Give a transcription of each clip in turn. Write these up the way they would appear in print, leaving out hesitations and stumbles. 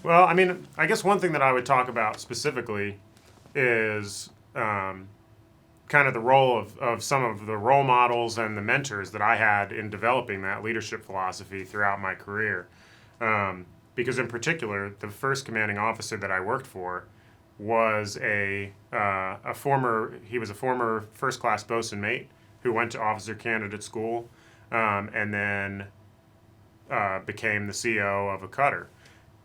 Well, I mean, I guess one thing that I would talk about specifically is kind of the role of some of the role models and the mentors that I had in developing that leadership philosophy throughout my career. Because in particular, the first commanding officer that I worked for was he was a former first class bosun mate who went to officer candidate school, and then became the CEO of a cutter.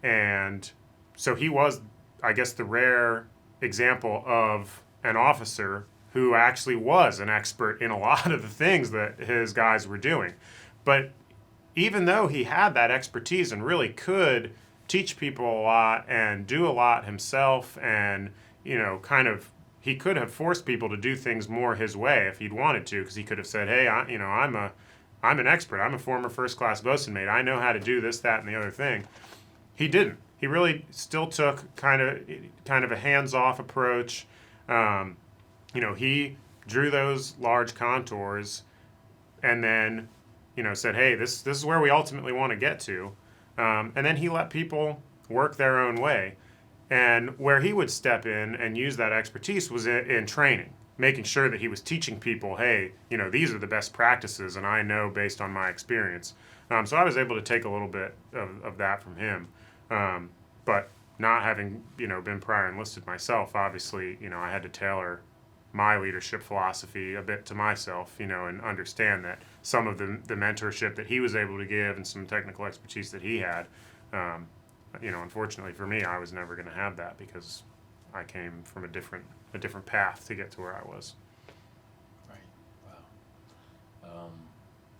And so he was, I guess, the rare example of an officer who actually was an expert in a lot of the things that his guys were doing. But even though he had that expertise and really could teach people a lot and do a lot himself, and he could have forced people to do things more his way if he'd wanted to, because he could have said, hey, I'm an expert, I'm a former first class bosun mate, I know how to do this, that, and the other thing. He didn't. He really still took kind of a hands-off approach. He drew those large contours, and then said, hey, this is where we ultimately want to get to. And then he let people work their own way. And where he would step in and use that expertise was in training, making sure that he was teaching people, hey, these are the best practices, and I know based on my experience. So I was able to take a little bit of that from him. But not having, been prior enlisted myself, obviously, I had to tailor my leadership philosophy a bit to myself, and understand that some of the mentorship that he was able to give and some technical expertise that he had, unfortunately for me, I was never going to have that because I came from a different path to get to where I was. Right. Wow.